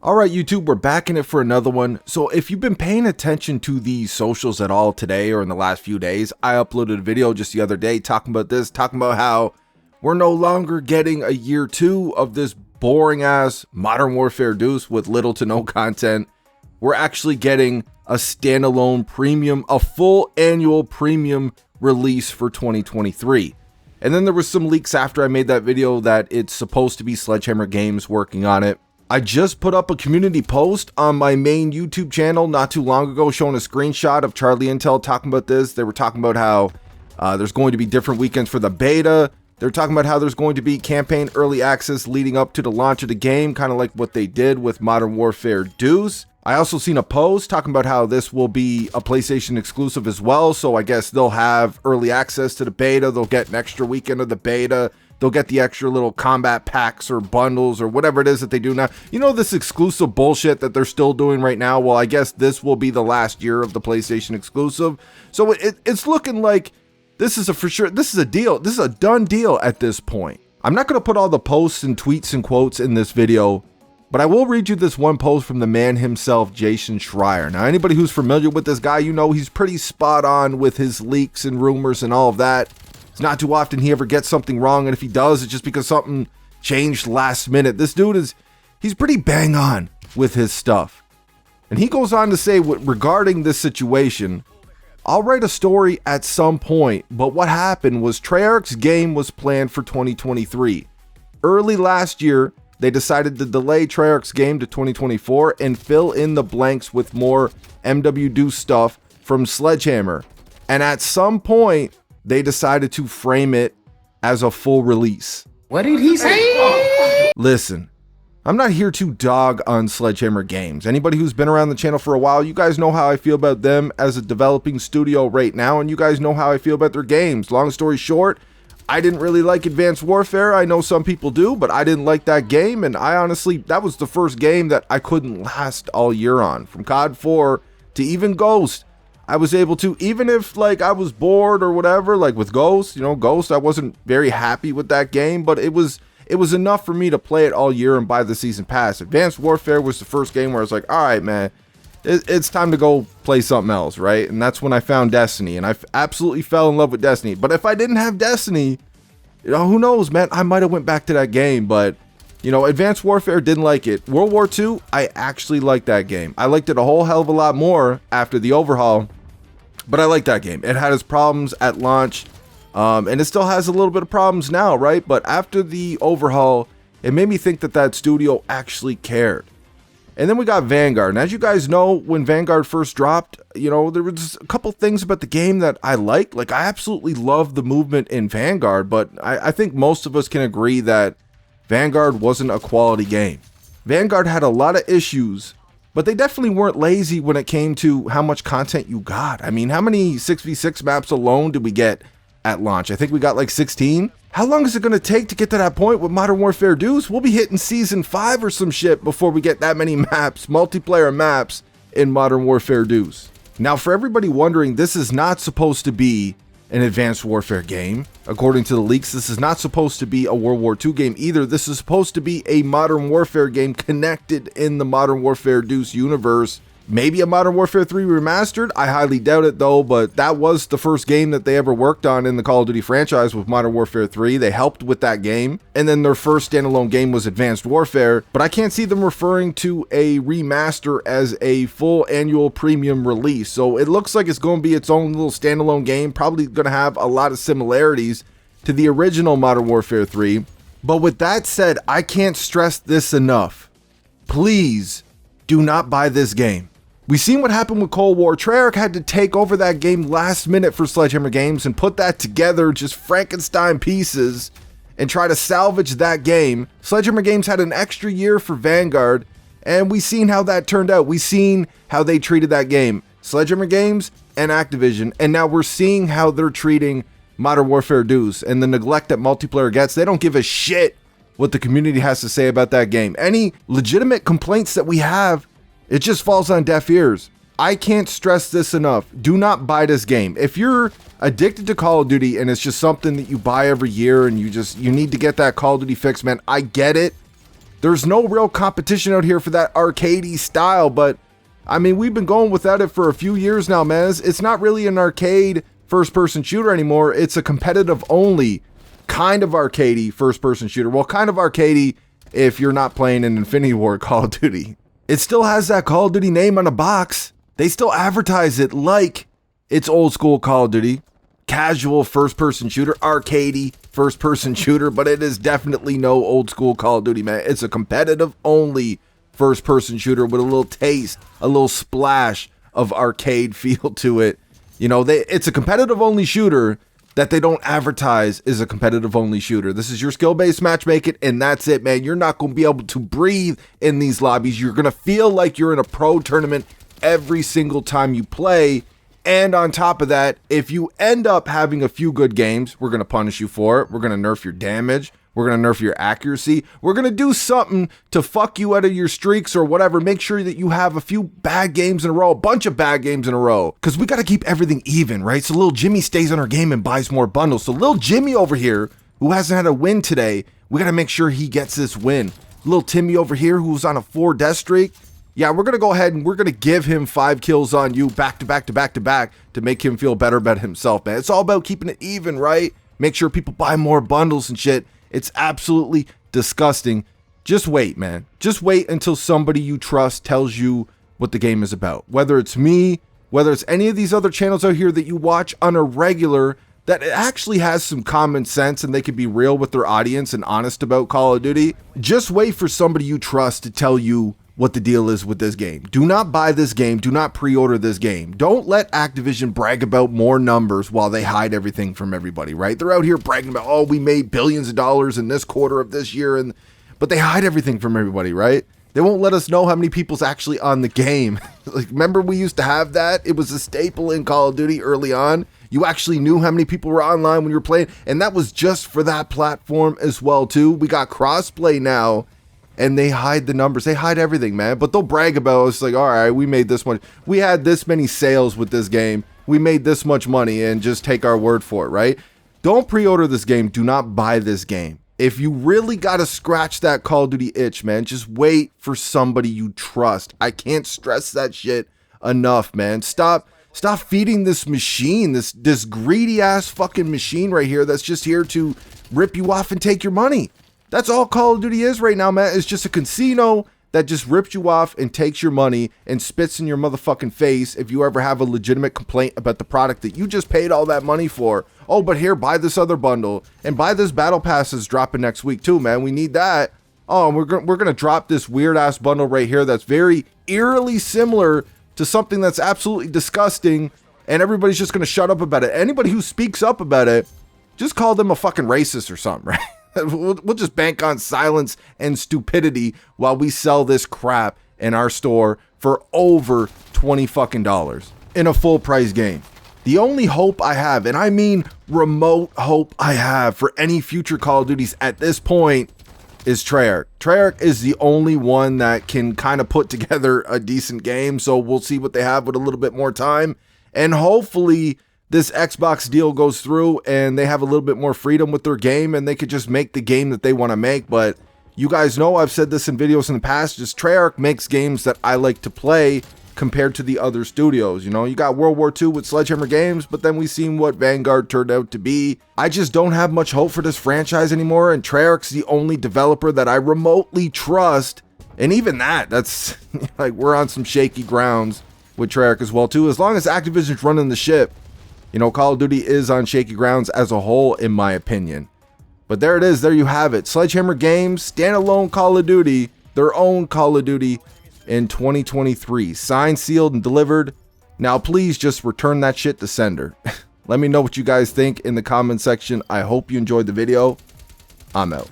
Alright YouTube, we're back in it for another one. So if you've been paying attention to the socials at all today or in the last few days, I uploaded a video just the other day talking about this, talking about how we're no longer getting a year 2 of this boring ass Modern Warfare Deuce with little to no content. We're actually getting a standalone premium, a full annual premium release for 2023. And then there was some leaks after I made that video that it's supposed to be Sledgehammer Games working on it. I just put up a community post on my main YouTube channel not too long ago showing a screenshot of Charlie Intel talking about this. They were talking about how there's going to be different weekends for the beta. They're talking about how there's going to be campaign early access leading up to the launch of the game, kind of like what they did with Modern Warfare Deuce. I also seen a post talking about how this will be a PlayStation exclusive as well, so I guess they'll have early access to the beta. They'll get an extra weekend of the beta. They'll get the extra little combat packs or bundles or whatever it is that they do now. You know, this exclusive bullshit that they're still doing right now? Well, I guess this will be the last year of the PlayStation exclusive. So it's looking like this is a deal. This is a done deal at this point. I'm not going to put all the posts and tweets and quotes in this video, but I will read you this one post from the man himself, Jason Schreier. Now, anybody who's familiar with this guy, you know he's pretty spot on with his leaks and rumors and all of that. It's not too often he ever gets something wrong, and if he does, it's just because something changed last minute. This dude he's pretty bang on with his stuff. And he goes on to say, regarding this situation, I'll write a story at some point, but what happened was Treyarch's game was planned for 2023. Early last year, they decided to delay Treyarch's game to 2024 and fill in the blanks with more MWII stuff from Sledgehammer. And at some point, they decided to frame it as a full release. What did he say? Listen, I'm not here to dog on Sledgehammer Games. Anybody who's been around the channel for a while, you guys know how I feel about them as a developing studio right now, and you guys know how I feel about their games. Long story short, I didn't really like Advanced Warfare. I know some people do, but I didn't like that game, and I honestly, that was the first game that I couldn't last all year on. From COD 4 to even Ghost, I was able to, even if like I was bored or whatever, like with Ghost, you know, Ghost, I wasn't very happy with that game, but it was enough for me to play it all year and buy the season pass. Advanced Warfare was the first game where I was like, all right, man, it's time to go play something else, right? And that's when I found Destiny, and I absolutely fell in love with Destiny. But if I didn't have Destiny, you know, who knows, man, I might have went back to that game. But, you know, Advanced Warfare, didn't like it. World War II, I actually liked that game. I liked it a whole hell of a lot more after the overhaul. But I like that game. It had its problems at launch, and it still has a little bit of problems now, right? But after the overhaul, it made me think that that studio actually cared. And then we got Vanguard. And as you guys know, when Vanguard first dropped, you know, there was a couple things about the game that I liked. Like, I absolutely love the movement in Vanguard, but I think most of us can agree that Vanguard wasn't a quality game. Vanguard had a lot of issues, but they definitely weren't lazy when it came to how much content you got. I mean, how many 6v6 maps alone did we get at launch? I think we got like 16. How long is it going to take to get to that point with Modern Warfare Deuce? We'll be hitting Season 5 or some shit before we get that many maps, multiplayer maps, in Modern Warfare Deuce. Now, for everybody wondering, this is not supposed to be an Advanced Warfare game. According to the leaks, this is not supposed to be a World War II game either. This is supposed to be a Modern Warfare game connected in the Modern Warfare Deuce universe. Maybe a Modern Warfare 3 remastered? I highly doubt it though, but that was the first game that they ever worked on in the Call of Duty franchise with Modern Warfare 3. They helped with that game. And then their first standalone game was Advanced Warfare, but I can't see them referring to a remaster as a full annual premium release. So it looks like it's going to be its own little standalone game, probably going to have a lot of similarities to the original Modern Warfare 3. But with that said, I can't stress this enough. Please do not buy this game. We've seen what happened with Cold War. Treyarch had to take over that game last minute for Sledgehammer Games and put that together, just Frankenstein pieces, and try to salvage that game. Sledgehammer Games had an extra year for Vanguard, and we've seen how that turned out. We've seen how they treated that game. Sledgehammer Games and Activision, and now we're seeing how they're treating Modern Warfare Deuce and the neglect that multiplayer gets. They don't give a shit what the community has to say about that game. Any legitimate complaints that we have, it just falls on deaf ears. I can't stress this enough. Do not buy this game. If you're addicted to Call of Duty and it's just something that you buy every year and you need to get that Call of Duty fix, man, I get it. There's no real competition out here for that arcadey style, but I mean, we've been going without it for a few years now, man. It's not really an arcade first-person shooter anymore. It's a competitive-only kind of arcadey first-person shooter. Well, kind of arcadey if you're not playing an Infinity Ward Call of Duty. It still has that Call of Duty name on the box. They still advertise it like it's old school Call of Duty. Casual first-person shooter, arcadey first-person shooter, but it is definitely no old school Call of Duty, man. It's a competitive-only first-person shooter with a little taste, a little splash of arcade feel to it. You know, it's a competitive-only shooter that they don't advertise is a competitive-only shooter. This is your skill-based matchmaking, and that's it, man. You're not going to be able to breathe in these lobbies. You're going to feel like you're in a pro tournament every single time you play. And on top of that, if you end up having a few good games, we're going to punish you for it. We're going to nerf your damage. We're going to nerf your accuracy. We're going to do something to fuck you out of your streaks or whatever. Make sure that you have a few bad games in a row, a bunch of bad games in a row. Because we got to keep everything even, right? So little Jimmy stays on our game and buys more bundles. So little Jimmy over here, who hasn't had a win today, we got to make sure he gets this win. Little Timmy over here, who's on a 4 death streak. Yeah, we're going to go ahead and we're going to give him 5 kills on you back to back to back to back to make him feel better about himself, man. It's all about keeping it even, right? Make sure people buy more bundles and shit. It's absolutely disgusting. Just wait, man. Just wait until somebody you trust tells you what the game is about. Whether it's me, whether it's any of these other channels out here that you watch on a regular that actually has some common sense and they can be real with their audience and honest about Call of Duty. Just wait for somebody you trust to tell you what the deal is with this game. Do not buy this game. Do not pre-order this game. Don't let Activision brag about more numbers while they hide everything from everybody, right? They're out here bragging about, oh, we made billions of dollars in this quarter of this year, but they hide everything from everybody, right? They won't let us know how many people's actually on the game. Like, remember we used to have that? It was a staple in Call of Duty early on. You actually knew how many people were online when you were playing, and that was just for that platform as well, too. We got crossplay now, and they hide the numbers. They hide everything, man. But they'll brag about us like, all right, we made this much. We had this many sales with this game. We made this much money, and just take our word for it, right? Don't pre-order this game. Do not buy this game. If you really got to scratch that Call of Duty itch, man, just wait for somebody you trust. I can't stress that shit enough, man. Stop feeding this machine, this greedy ass fucking machine right here that's just here to rip you off and take your money. That's all Call of Duty is right now, man. It's just a casino that just rips you off and takes your money and spits in your motherfucking face if you ever have a legitimate complaint about the product that you just paid all that money for. Oh, but here, buy this other bundle and buy this battle pass is dropping next week too, man. We need that. Oh, and we're gonna drop this weird ass bundle right here that's very eerily similar to something that's absolutely disgusting, and everybody's just gonna shut up about it. Anybody who speaks up about it, just call them a fucking racist or something, right? We'll just bank on silence and stupidity while we sell this crap in our store for over $20 fucking in a full price game. The only hope I have, and I mean remote hope I have for any future Call of Duties at this point, is Treyarch. Treyarch is the only one that can kind of put together a decent game, so we'll see what they have with a little bit more time, and hopefully this Xbox deal goes through and they have a little bit more freedom with their game and they could just make the game that they want to make. But you guys know, I've said this in videos in the past, just Treyarch makes games that I like to play compared to the other studios. You know, you got World War II with Sledgehammer Games, but then we've seen what Vanguard turned out to be. I just don't have much hope for this franchise anymore, and Treyarch's the only developer that I remotely trust. And even that's like, we're on some shaky grounds with Treyarch as well too. As long as Activision's running the ship, you know, Call of Duty is on shaky grounds as a whole, in my opinion. But there it is. There you have it. Sledgehammer Games, standalone Call of Duty, their own Call of Duty in 2023. Signed, sealed, and delivered. Now, please just return that shit to sender. Let me know what you guys think in the comment section. I hope you enjoyed the video. I'm out.